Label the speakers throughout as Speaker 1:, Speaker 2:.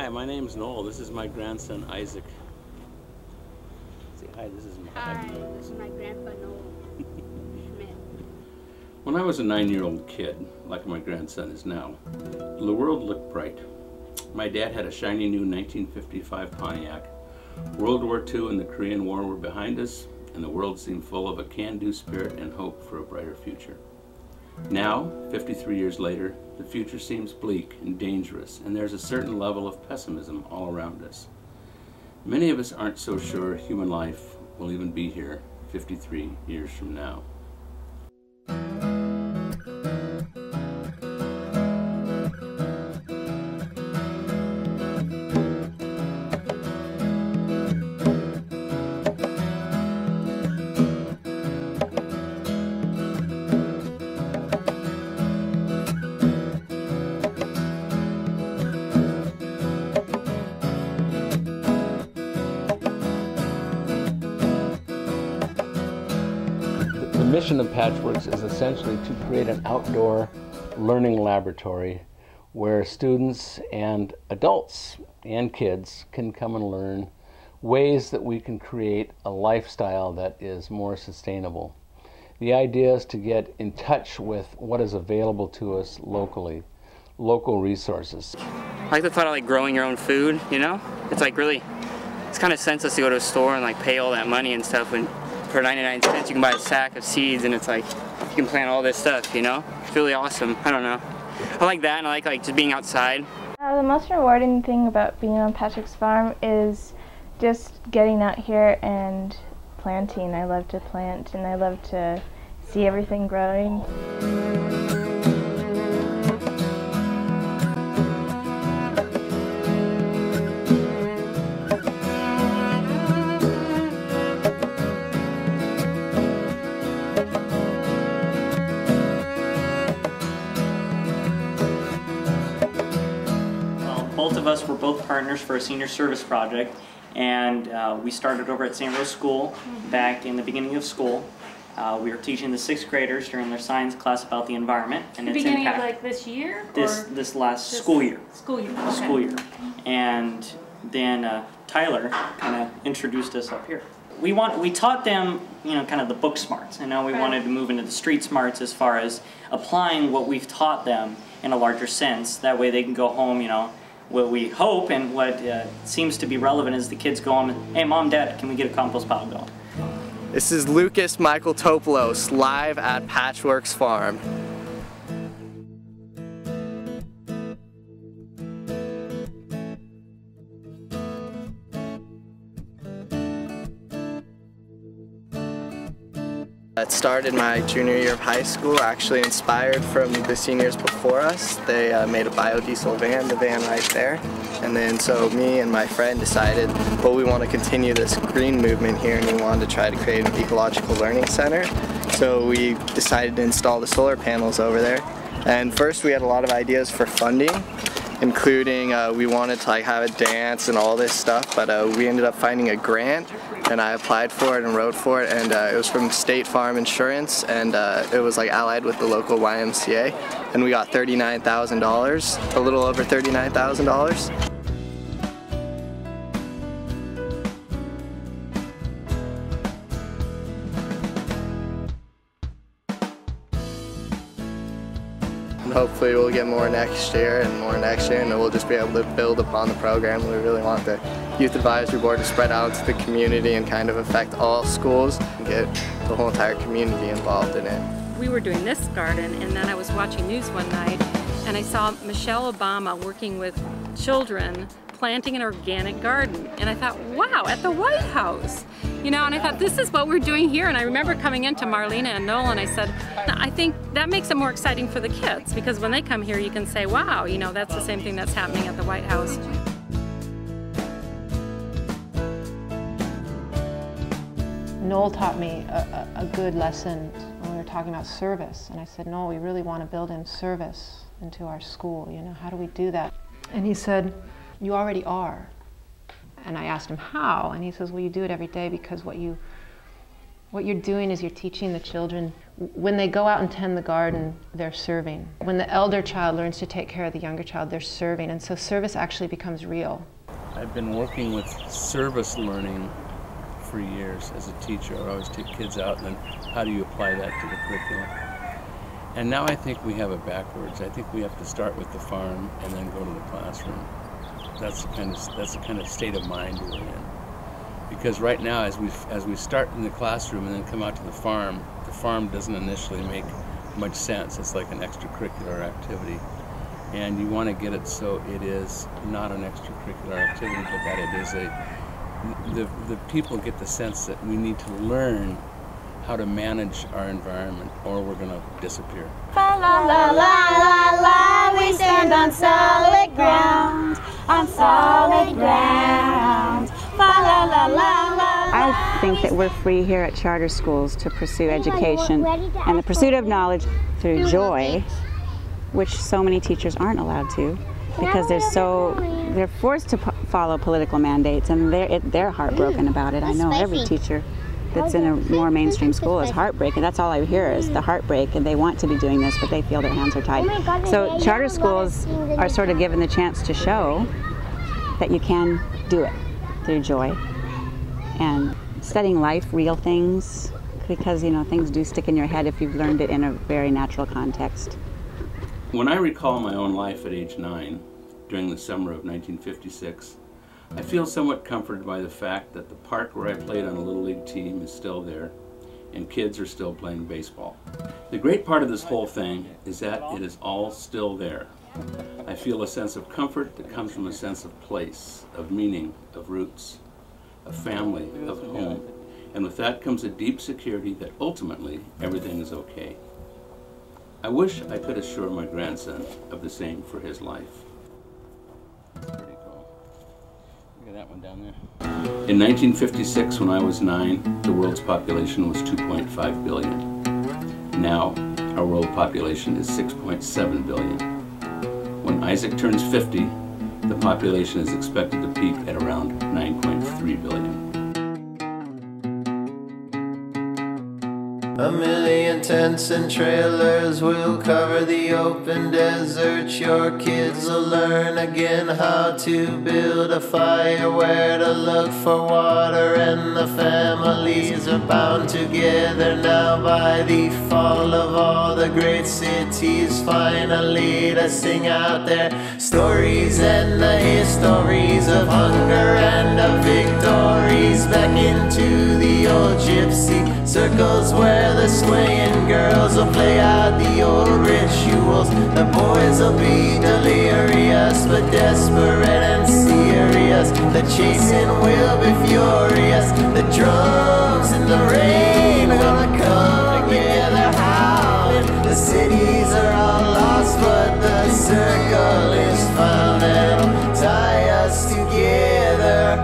Speaker 1: Hi, my name's Noel. This is my grandson, Isaac. Say hi, this is my...
Speaker 2: Hi, this is my grandpa, Noel.
Speaker 1: When I was a 9-year-old kid, like my grandson is now, the world looked bright. My dad had a shiny new 1955 Pontiac. World War II and the Korean War were behind us, and the world seemed full of a can-do spirit and hope for a brighter future. Now, 53 years later, the future seems bleak and dangerous, and there's a certain level of pessimism all around us. Many of us aren't so sure human life will even be here 53 years from now. The mission of Patchworks is essentially to create an outdoor learning laboratory where students and adults and kids can come and learn ways that we can create a lifestyle that is more sustainable. The idea is to get in touch with what is available to us locally, local resources.
Speaker 3: I like the thought of like growing your own food, you know? It's like really, it's kind of senseless to go to a store and like pay all that money and stuff when for 99 cents you can buy a sack of seeds and it's like you can plant all this stuff, you know? It's really awesome. I don't know. I like that, and I like just being outside.
Speaker 4: The most rewarding thing about being on Patchwork's farm is just getting out here and planting. I love to plant and I love to see everything growing.
Speaker 5: Both of us were both partners for a senior service project, and we started over at St. Rose School back in the beginning of school. We were teaching the 6th graders during their science class about the environment and its
Speaker 2: beginning
Speaker 5: impact.
Speaker 2: of like this year?
Speaker 5: This last school year.
Speaker 2: School year. Okay.
Speaker 5: School year. And then Tyler kind of introduced us up here. We taught them, you know, kind of the book smarts, and now we wanted to move into the street smarts as far as applying what we've taught them in a larger sense. That way they can go home, you know, what we hope and what seems to be relevant is the kids go home and, hey, Mom, Dad, can we get a compost pile going?
Speaker 6: This is Lucas Michael Topoulos live at Patchwork's farm. It started my junior year of high school, actually inspired from the seniors before us. They made a biodiesel van, the van right there. And then so me and my friend decided, well, we want to continue this green movement here and we wanted to try to create an ecological learning center. So we decided to install the solar panels over there. And first we had a lot of ideas for funding, including we wanted to like have a dance and all this stuff, but we ended up finding a grant and I applied for it and wrote for it, and it was from State Farm Insurance, and it was like allied with the local YMCA, and we got $39,000, a little over $39,000. Hopefully we'll get more next year and more next year, and we'll just be able to build upon the program. We really want the Youth Advisory Board to spread out to the community and kind of affect all schools and get the whole entire community involved in it.
Speaker 7: We were doing this garden, and then I was watching news one night and I saw Michelle Obama working with children planting an organic garden, and I thought, wow, at the White House. You know, and I thought, this is what we're doing here. And I remember coming into Marlena and Noel and I said, I think that makes it more exciting for the kids, because when they come here you can say, wow, you know, that's the same thing that's happening at the White House.
Speaker 8: Noel taught me a good lesson when we were talking about service. And I said, Noel, we really want to build in service into our school. You know, how do we do that? And he said, you already are. And I asked him how, and he says, well, you do it every day, because what you What you're doing is you're teaching the children, when they go out and tend the garden, they're serving. When the elder child learns to take care of the younger child, they're serving. And so service actually becomes real.
Speaker 1: I've been working with service learning for years as a teacher. I always take kids out and then how do you apply that to the curriculum? And now I think we have it backwards. I think we have to start with the farm and then go to the classroom. That's the kind of state of mind we're in. Because right now, as we start in the classroom and then come out to the farm doesn't initially make much sense. It's like an extracurricular activity. And you want to get it so it is not an extracurricular activity, but that it is the people get the sense that we need to learn how to manage our environment or we're going to disappear.
Speaker 9: La la la la la, we stand on solid ground, on solid ground. La la la la la.
Speaker 10: I think that we're free here at charter schools to pursue education and the pursuit of knowledge through joy, which so many teachers aren't allowed to because they're forced to follow political mandates, and they're heartbroken about it. I know every teacher that's in a more mainstream school is heartbreaking. That's all I hear is the heartbreak, and they want to be doing this, but they feel their hands are tied. So charter schools are sort of given the chance to show that you can do it through joy and studying life, real things, because, you know, things do stick in your head if you've learned it in a very natural context.
Speaker 1: When I recall my own life at age 9, during the summer of 1956, I feel somewhat comforted by the fact that the park where I played on a Little League team is still there, and kids are still playing baseball. The great part of this whole thing is that it is all still there. I feel a sense of comfort that comes from a sense of place, of meaning, of roots, of family, of home, and with that comes a deep security that ultimately everything is okay. I wish I could assure my grandson of the same for his life. That's pretty cool. Look at that one down there. In 1956, when I was 9, the world's population was 2.5 billion. Now, our world population is 6.7 billion. When Isaac turns 50, the population is expected to peak at around 9.3 billion.
Speaker 11: A million tents and trailers will cover the open desert. Your kids will learn again how to build a fire, where to look for water, and the families are bound together now by the fall of all the great cities. Finally to sing out their stories and the histories of hunger and of victories, back into the old gypsy circles where the swaying girls will play out the old rituals. The boys will be delirious but desperate and serious. The chasing will be furious. The drums in the rain are gonna come together howling. The cities are all lost but the circle is found, and it'll tie us together.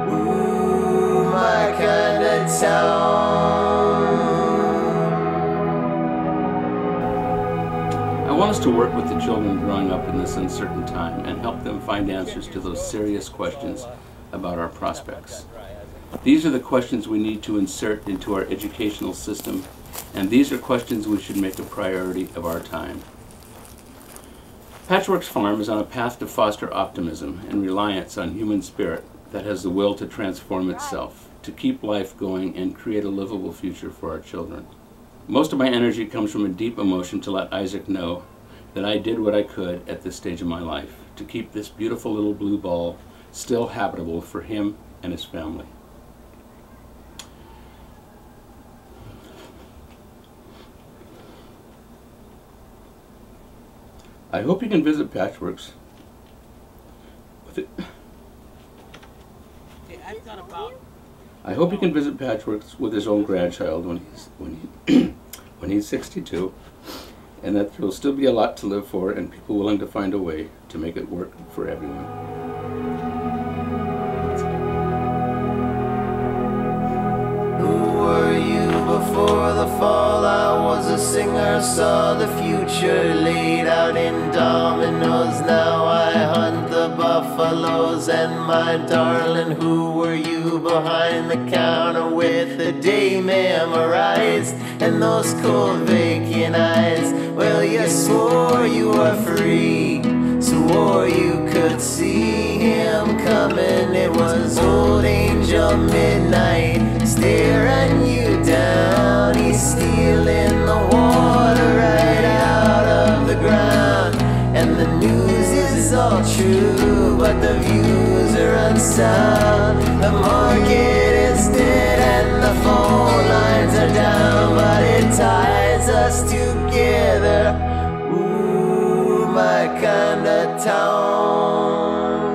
Speaker 11: Ooh, my kind of town.
Speaker 1: I want us to work with the children growing up in this uncertain time and help them find answers to those serious questions about our prospects. These are the questions we need to insert into our educational system, and these are questions we should make a priority of our time. Patchwork's farm is on a path to foster optimism and reliance on human spirit that has the will to transform itself, to keep life going and create a livable future for our children. Most of my energy comes from a deep emotion to let Isaac know that I did what I could at this stage of my life to keep this beautiful little blue ball still habitable for him and his family. I hope you can visit Patchworks I hope he can visit Patchworks with his own grandchild when he's 62, and that there will still be a lot to live for and people willing to find a way to make it work for everyone.
Speaker 11: Who were you before the fall? I was a singer, saw the future laid out in dominoes. Now I hunt the buffaloes. And my darling, who were you behind the counter with the day memorized and those cold vacant eyes? Well, you swore you were free, swore you could see him coming. It was old angel midnight staring you down. He's stealing the water right out of the ground. And the news is all true, but the views are unsound. The market is dead and the phone lines are down, but it ties us together. Ooh, my kind of town.